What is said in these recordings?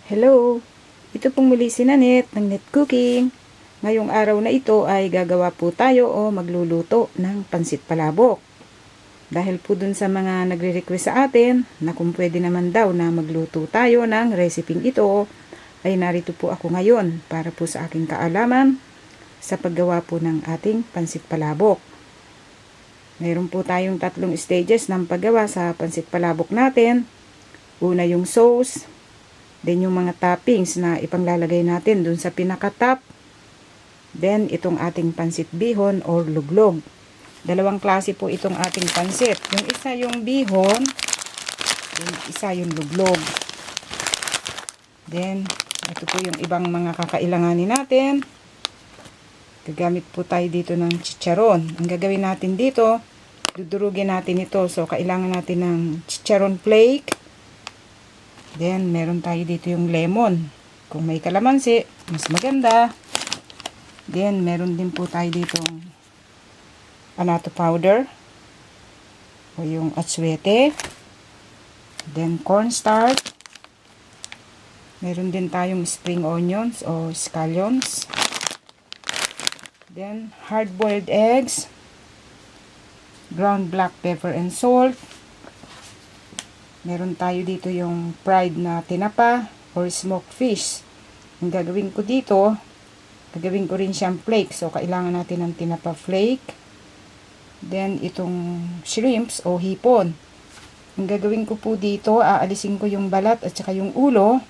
Hello! Ito pong muli si Nanette ng Net Cooking. Ngayong araw na ito ay gagawa po tayo o magluluto ng pansit palabok. Dahil po dun sa mga nagre-request sa atin na kung pwede naman daw na magluto tayo ng reseping ito, ay narito po ako ngayon para po sa aking kaalaman sa paggawa po ng ating pansit palabok. Mayroon po tayong tatlong stages ng paggawa sa pansit palabok natin. Una yung sauce. Then yung mga toppings na ipanglalagay natin dun sa pinaka-top. Then itong ating pansit bihon or luglog. Dalawang klase po itong ating pansit. Yung isa yung bihon, yung isa yung luglog. Then ito po yung ibang mga kakailanganin natin. Gagamit po tayo dito ng chicharon. Ang gagawin natin dito, dudurugin natin ito. So kailangan natin ng chicharon flake. Then, meron tayo dito yung lemon. Kung may kalamansi, mas maganda. Then, meron din po tayo dito annatto powder. O yung atsuete. Then, cornstarch. Meron din tayong spring onions o scallions. Then, hard-boiled eggs. Ground black pepper and salt. Meron tayo dito yung fried na tinapa or smoked fish. Ang gagawin ko dito, gagawin ko rin siyang flake. So, kailangan natin ng tinapa flake. Then, itong shrimps o hipon. Ang gagawin ko po dito, aalisin ko yung balat at saka yung ulo.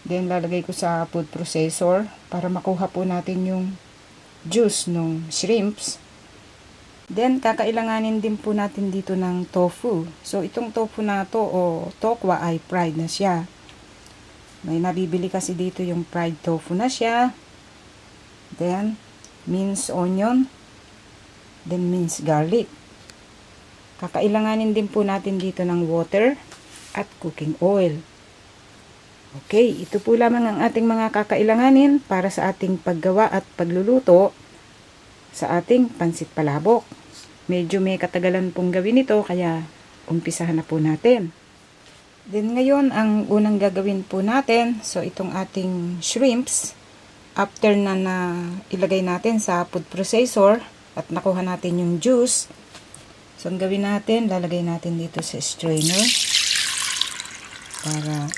Then, lalagay ko sa food processor para makuha po natin yung juice ng shrimps. Then, kakailanganin din po natin dito ng tofu. So, itong tofu na to o tokwa ay fried na siya. May nabibili kasi dito yung fried tofu na siya. Then, minced onion. Then, minced garlic. Kakailanganin din po natin dito ng water at cooking oil. Okay, ito po lamang ang ating mga kakailanganin para sa ating paggawa at pagluluto sa ating pansit palabok. Medyo may katagalan pong gawin ito, kaya umpisahan na po natin. Then ngayon, ang unang gagawin po natin, so itong ating shrimps, after na ilagay natin sa food processor at nakuha natin yung juice, so ang gawin natin, lalagay natin dito sa strainer para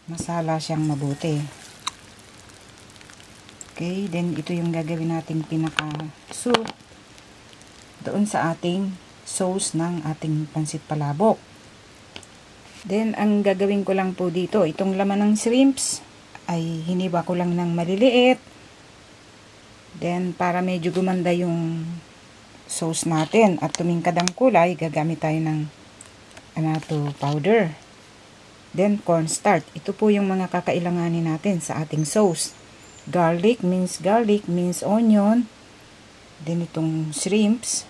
masala siyang mabuti. Okay, then ito yung gagawin nating pinaka-soup doon sa ating sauce ng ating pansit palabok. Then, ang gagawin ko lang po dito, itong laman ng shrimps ay hiniwa ko lang ng maliliit. Then, para medyo gumanda yung sauce natin at tumingkad ang kulay, gagamit tayo ng annatto powder. Then, cornstarch. Ito po yung mga kakailanganin natin sa ating sauce. Garlic, minced onion, then itong shrimps,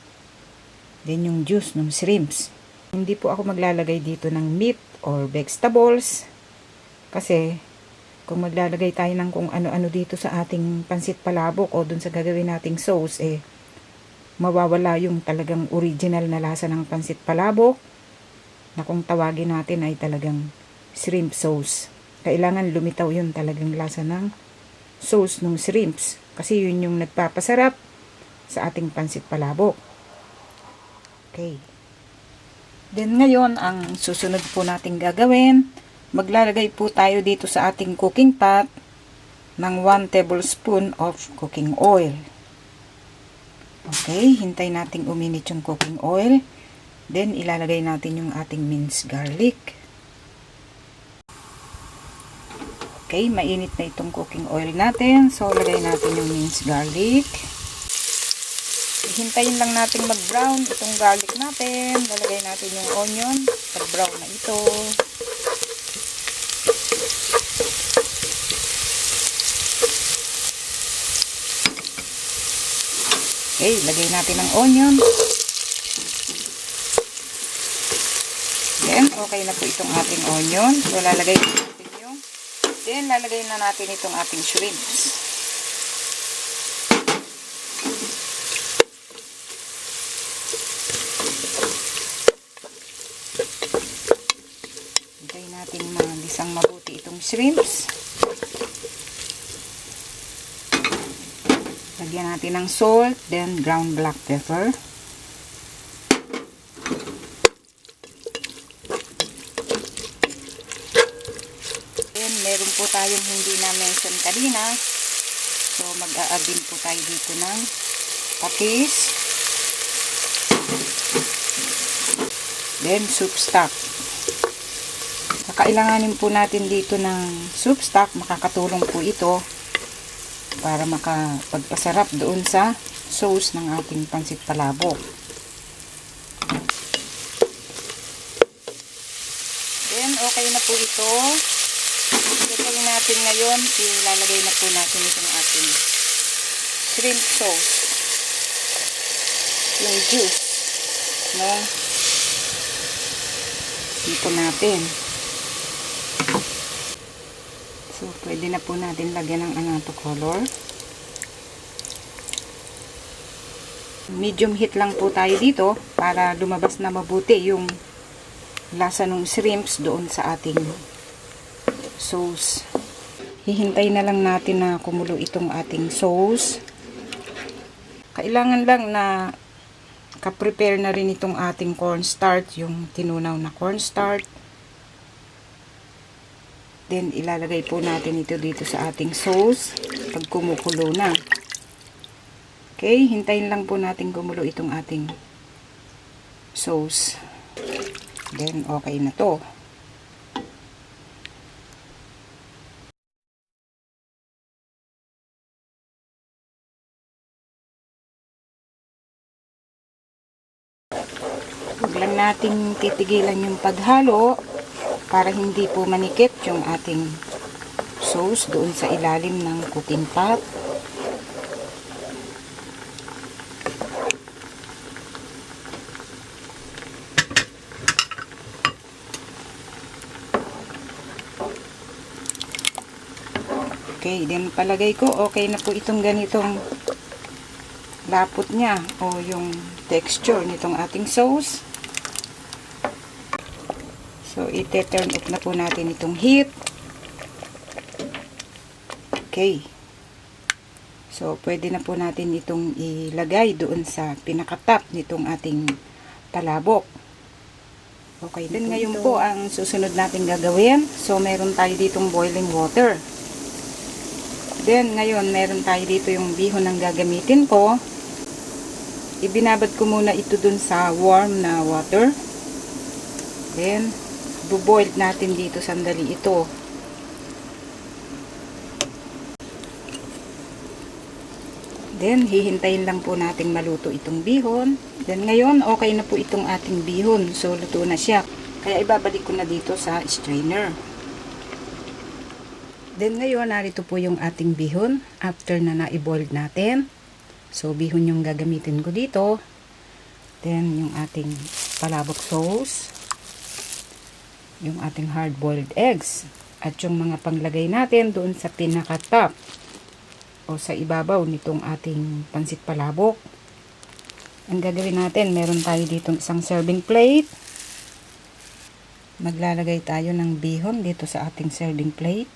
then yung juice ng shrimps. Hindi po ako maglalagay dito ng meat or vegetables kasi kung maglalagay tayo ng kung ano-ano dito sa ating pansit palabok o dun sa gagawin nating sauce, mawawala yung talagang original na lasa ng pansit palabok na kung tawagin natin ay talagang shrimp sauce. Kailangan lumitaw yun talagang lasa ng sauce ng shrimps kasi yun yung nagpapasarap sa ating pansit palabok. Okay. Then ngayon, ang susunod po nating gagawin, maglalagay po tayo dito sa ating cooking pot ng 1 tablespoon of cooking oil. Okay, hintay nating uminit yung cooking oil. Then ilalagay natin yung ating minced garlic. Okay, mainit na itong cooking oil natin. So, lagay natin yung minced garlic. Hintayin lang natin mag-brown itong garlic natin. Lalagay natin yung onion. Pag-brown na ito. Okay, lagay natin ang onion. Then, okay na po itong ating onion. So, lalagay natin yung then, lalagay na natin itong ating shrimps. Hintay natin mga Isang mabuti itong shrimps. Lagyan natin ng salt, then ground black pepper. Then meron po tayong hindi na mention kanina. So mag-a-add din po tayo dito ng patis. Then soup stock. Kakailanganin po natin dito ng soup stock. Makakatulong po ito para makapagpasarap doon sa sauce ng ating pansit palabok. Then okay na po ito. Gagawin natin ngayon, ilalagay na po natin itong ating shrimp sauce. Yung juice, no? Dito natin. So, pwede na po natin lagyan ng annatto color. Medium heat lang po tayo dito para lumabas na mabuti yung lasa ng shrimps doon sa ating sauce. Hihintay na lang natin na kumulo itong ating sauce. Kailangan lang na ka-prepare na rin itong ating cornstarch, yung tinunaw na cornstarch. Then, ilalagay po natin ito dito sa ating sauce pag kumukulo na. Okay, hintayin lang po natin kumulo itong ating sauce. Then, okay na to. Huwag lang nating titigilan yung paghalo para hindi po manikit yung ating sauce doon sa ilalim ng cooking pot. Okay, then palagay ko okay na po itong ganitong lapot niya o yung texture nitong ating sauce. So, ite-turn off na po natin itong heat. Okay. So, pwede na po natin itong ilagay doon sa pinakatap nitong ating palabok. Okay. Then, ngayon po ang susunod natin gagawin. So, meron tayo ditong boiling water. Then, ngayon, meron tayo dito yung bihon ang gagamitin ko. Ibinabad ko muna ito dun sa warm na water. Then, buboil natin dito sandali ito. Then, hihintayin lang po natin maluto itong bihon. Then, ngayon, okay na po itong ating bihon. So, luto na siya. Kaya, ibabalik ko na dito sa strainer. Then, ngayon, narito po yung ating bihon after na na-boil natin. So, bihon yung gagamitin ko dito. Then, yung ating palabok sauce. Yung ating hard-boiled eggs. At yung mga panglagay natin doon sa pinaka-top o sa ibabaw nitong ating pansit palabok. Ang gagawin natin, meron tayo dito isang serving plate. Maglalagay tayo ng bihon dito sa ating serving plate.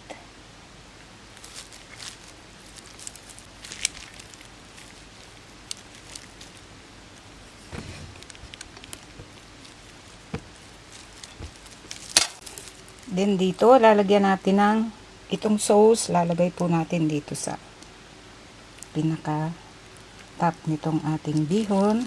Then dito, lalagyan natin ng itong sauce, lalagay po natin dito sa pinaka top nitong ating bihon.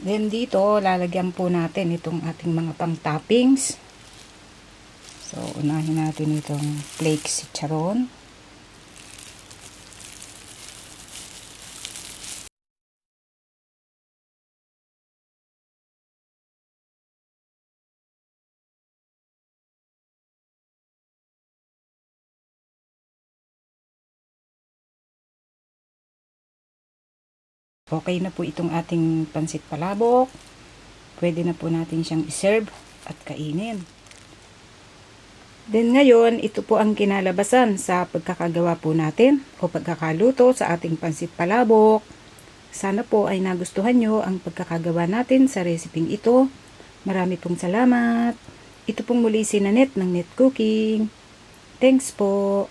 Then dito, lalagyan po natin itong ating mga pang-toppings. So, unahin natin itong flakes chicharon. Okay na po itong ating pansit palabok. Pwede na po natin siyang iserve at kainin. Then ngayon, ito po ang kinalabasan sa pagkakagawa po natin o pagkakaluto sa ating pansit palabok. Sana po ay nagustuhan nyo ang pagkakagawa natin sa reseping ito. Marami pong salamat. Ito pong muli si Nanette ng Net Cooking. Thanks po.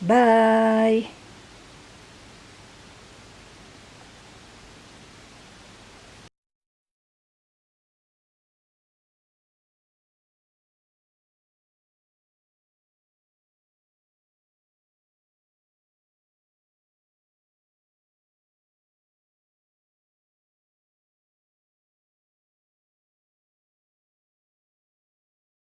Bye!